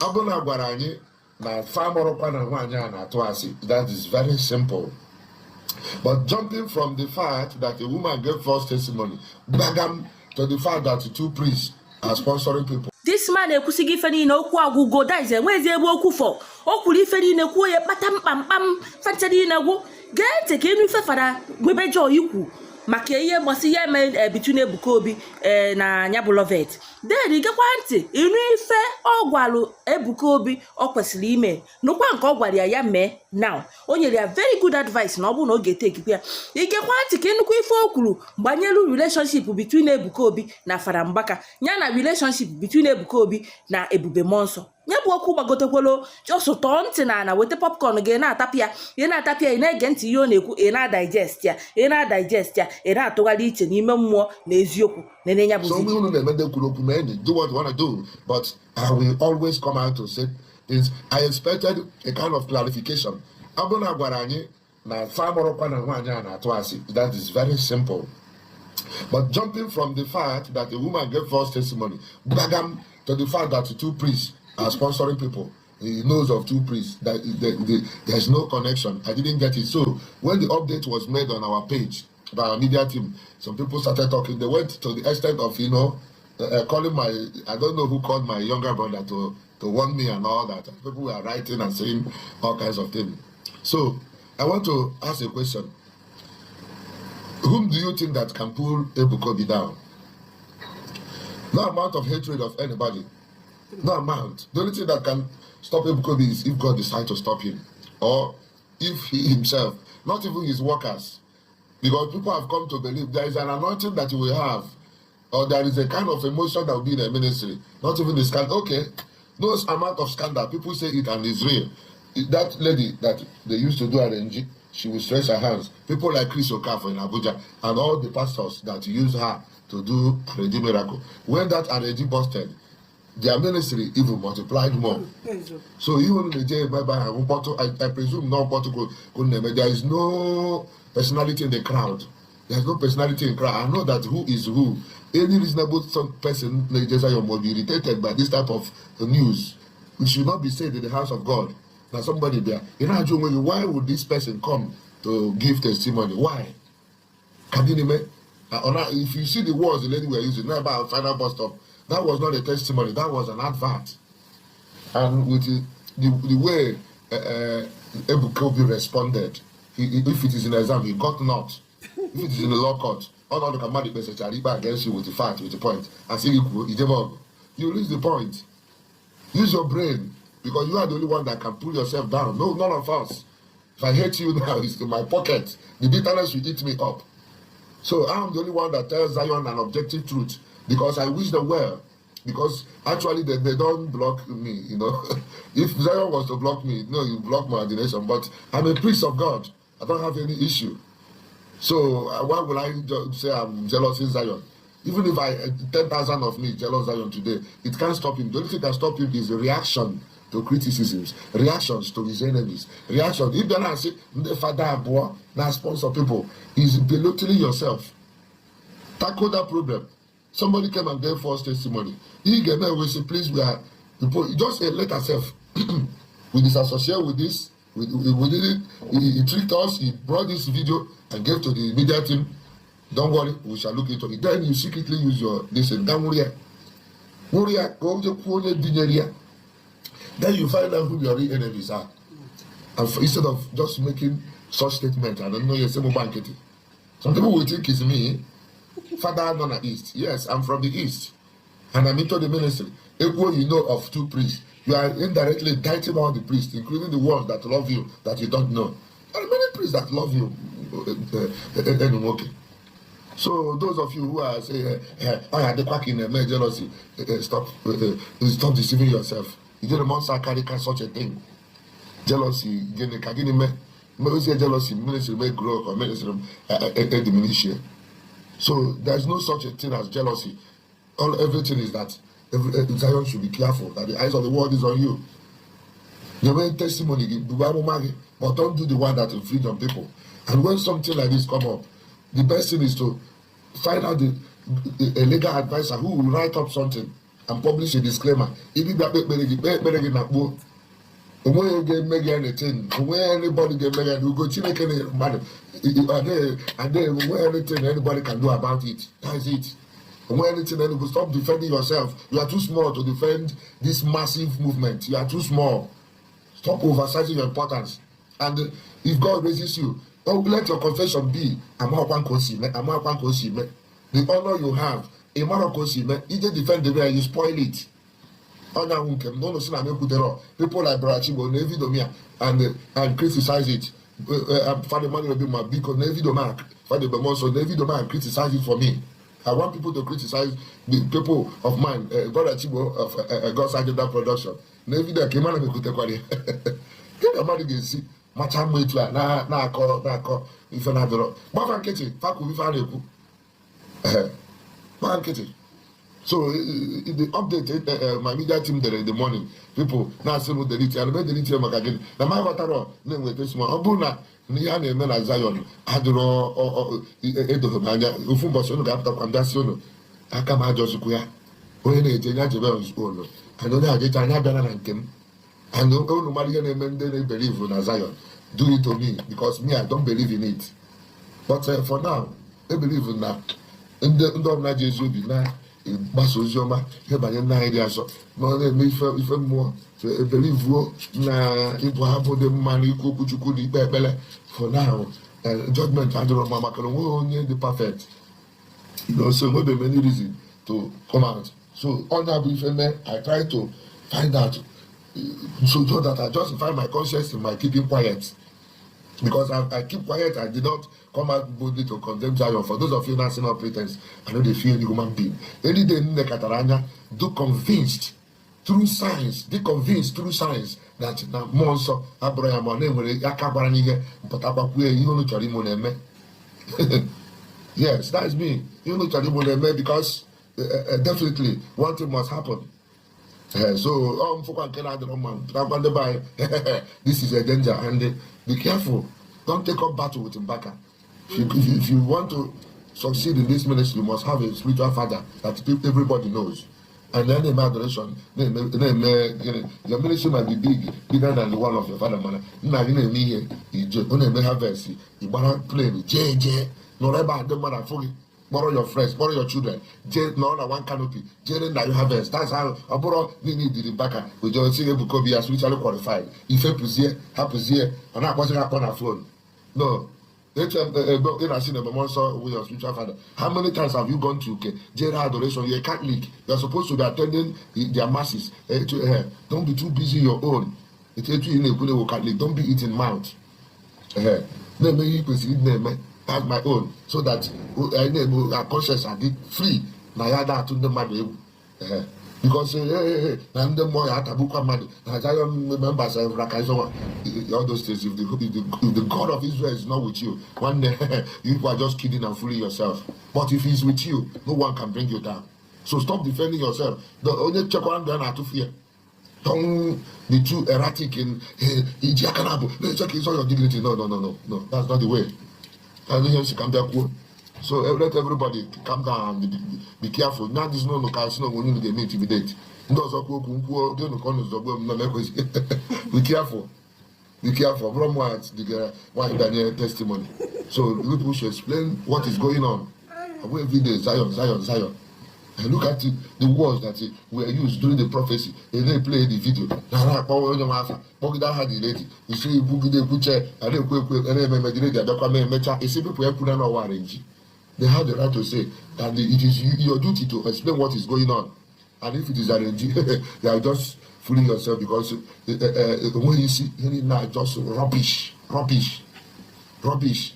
Abuna Guarani, na Famoropan and Wanya na Toasi. That is very simple. But jumping from the fact that a woman gave false testimony, bagam to the fact that the two priests are sponsoring people. This man ekwusigi ife niile okwu agwụgo daize enwezi ebe okwu fọ o kwuru ife niile kwuo ya kpatam kpamkpam fanta niile gwụ gee ntị ka ịnụ ife fara Nwebejoy ikwu maka ihe gbasị ya eme between Ebuka Obi na nya bụ Lovet. Then gekwa ntị ịnụ ife ọ gwarụ Ebuka Obi ọ kwesịrị ime nụkwa nke ọ gwara ya mee now o nyere ya very good advice na ọ bụ na ọ ga-etekikwa ya. Igekwa ntị ka ịnụkwa ife o kwuru gbanyelu relationship between Ebuka Obi na Fara Mbaka ya na relationship between Ebuka Obi na Ebube Monso. Nya bụ okwu gbagotekwolo just tọọ ntị na weta popcorn gị na-atapịa ị na-atapịa ị na-ege ntị ihe ọ na-ekwu ị na-digest ya ị na-digest ya ị na-atụgharị iche n'ime mmụọ na eziokwu na-enye ya bụ so we don't do what you want to do, but I will always come out to say is I expected a kind of clarification. Abuna Guarani na Famoropan and Wanya na Toasi. That is very simple. But jumping from the fact that a woman gave false testimony, bagam to the fact that the two priests are sponsoring people. He knows of two priests that there's no connection. I didn't get it. So when the update was made on our page by our media team, some people started talking. They went to the extent of calling my, I don't know who called my younger brother to warn me and all that. People were writing and saying all kinds of things. So I want to ask a question. Whom do you think that can pull Ebuka Obi down? No amount of hatred of anybody. No amount. The only thing that can stop Ebuka Obi is if God decides to stop him. Or if he himself, not even his workers. Because people have come to believe there is an anointing that he will have. Or there is a kind of emotion that will be in the ministry. Not even the scandal. Okay. No amount of scandal. People say it and it's real. That lady that they used to do RNG, she will stretch her hands. People like Chris Okafor in Abuja and all the pastors that use her to do RNG miracle. When that RNG busted, their ministry even multiplied more. So even in the day, I presume there is no personality in the crowd. There's no personality in the crowd. I know that who is who. Any reasonable person will be irritated by this type of news. It should not be said in the house of God. Now somebody there, why would this person come to give testimony? Why? If you see the words the lady were using, not about final bus stop, that was not a testimony, that was an advert. And with the way Ebuka Obi responded, if it is in exam, he got not. If it is in the law court, all the command message against you with the fact, with the point, and say you lose the point. Use your brain, because you are the only one that can pull yourself down. No, none of us. If I hate you now, it's in my pocket. The bitterness will eat me up. So I'm the only one that tells Zion an objective truth, because I wish them well. Because actually they don't block me, If Zion was to block me, no, you block my ordination. But I'm a priest of God. I don't have any issue. So why would I say I'm jealous in Zion? Even if 10,000 of me jealous Zion today, it can't stop him. The only thing that stop him is a reaction to criticisms, reactions to his enemies, reaction. If they're not say the father boy, now sponsor people, is belittling yourself. Tackle that problem. Somebody came and gave false testimony. He gave me, we say, please, we are just let ourselves. We disassociate with this. We did it. He tricked us. He brought this video and gave to the media team. Don't worry, we shall look into it. Then you secretly use your this and then you find out who your real enemies are. And instead of just making such statements, I don't know, some people will think it's me. Father Nona East. Yes, I'm from the East. And I'm into the ministry. Equal, you know of two priests. You are indirectly indicting all the priests, including the ones that love you, that you don't know. There are many priests that love you. So those of you who are saying, I had the quack in jealousy, stop deceiving yourself. You didn't want to such a thing. Jealousy, jealousy, ministry may grow or ministry diminish. So there's no such a thing as jealousy. Everything is that Zion should be careful that the eyes of the world is on you. You make testimony, but don't do the one that infringe on people. And when something like this come up, the best thing is to find out a legal advisor who will write up something and publish a disclaimer. If you got better na kpo. Onwe ga make anything. Onwe anybody ga make it. You go Chineke na mmadụ. And then anything anybody can do about it. That's it. When anything, then you stop defending yourself. You are too small to defend this massive movement. You are too small. Stop oversizing your importance. And if God raises you, let your confession be, the honor you have, you just defend the way you spoil it. People like Brachibo, and criticize it. Father Manuel will be my big Father Bemonso, and criticize it for me. I want people to criticize the people of mine, Brother Chibo of God's Agenda Production. Nevi da kemana me kutekwari. Kenda mali gesi macha mwetwa na akọ ife na doro. Ba fa nkiti fa ku ife aneku. Ba nkiti. So the update my media team there in the morning, people na say no delete and me delete maka gini. Na my wataro na nwete small. Obuna ni ya na-eme na Zion adụrụ edoghị m anya ofu ụbọchị unu ga-apụtakwa mbịasị unu aka m ajọzikwu ya onye na-eje nya jebe unu and onye ajecha anya bịara na nke m and unu mara ihe na-eme ndị na-ebelieve na Zion do it to me because me I don't believe in it but for now I believe na ndị ọbụla ji ezi obi na gbasa ozi ọma ihe banyere nna anyị dị asọ na ọ na-eme ife mmụọ ebelivuo na ịbụ abụ dị mma na ikwu okwu Chukwu na ikpe ekpere for now judgment adịrọ mma maka na onwe onye dị perfect so nwebe many reason to come out so onye abụ ife mee I try to find out so that I justify my conscience in my keeping quiet because I keep quiet. I did not come out boldly to condemn Zion. For those of you not seeing no pretense, I know they feel any human being. Any day in the Kataranya, do convinced through science, they convinced through science that na monso Abraham or name will yakabaranige, but Abaque, you know Charimone. Yes, that's me. You know Charimone because definitely one thing must happen. So this is a danger and be careful. Don't take up battle with Mbaka. If you want to succeed in this ministry, you must have a spiritual father that everybody knows. And then in adoration, your ministry might be bigger than the one of your father. Man, now you know me here. You may have verse. You want to play JJ. No, never the man fully. Borrow your friends, borrow your children. No, one canopy. That you have that's how I borrow need the backer. We just see Ebuka Obi as spiritually qualified. If you happens here, and I wasn't up on a phone. No. In a cinema monster with your spiritual father. How many times have you gone to general adoration? You're a Catholic. You're supposed to be attending their masses. Don't be too busy your own. Don't be eating mouth. As my own, so that our conscience are free. Nayada to the money because and the more Atabuka money, Zion members of Rakaizo, all those things. If the God of Israel is not with you, one day you are just kidding and fooling yourself. But if He's with you, no one can bring you down. So stop defending yourself. The only check one done to fear. Don't be too erratic in check is all your dignity. No, that's not the way. So let everybody calm down and be careful. Now this no location when you get intimidate. Be careful. Be careful. From what the Daniel testimony. So people should explain what is going on. Every day, Zion. And look at the words that were used during the prophecy. And they play the video. That had the lady. You see, they have the right to say that it is your duty to explain what is going on. And if it is arranged, they are just fooling yourself because when you see any now just rubbish. Rubbish.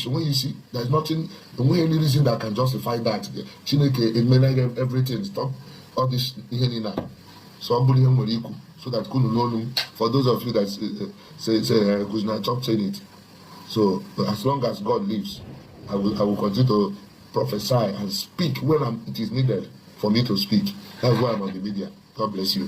When you see, there's nothing, any reason that can justify that. Chineke, it may not everything. Stop all this now. So that for those of you that say stop saying it. So as long as God lives, I will continue to prophesy and speak when it is needed for me to speak. That's why I'm on the media. God bless you.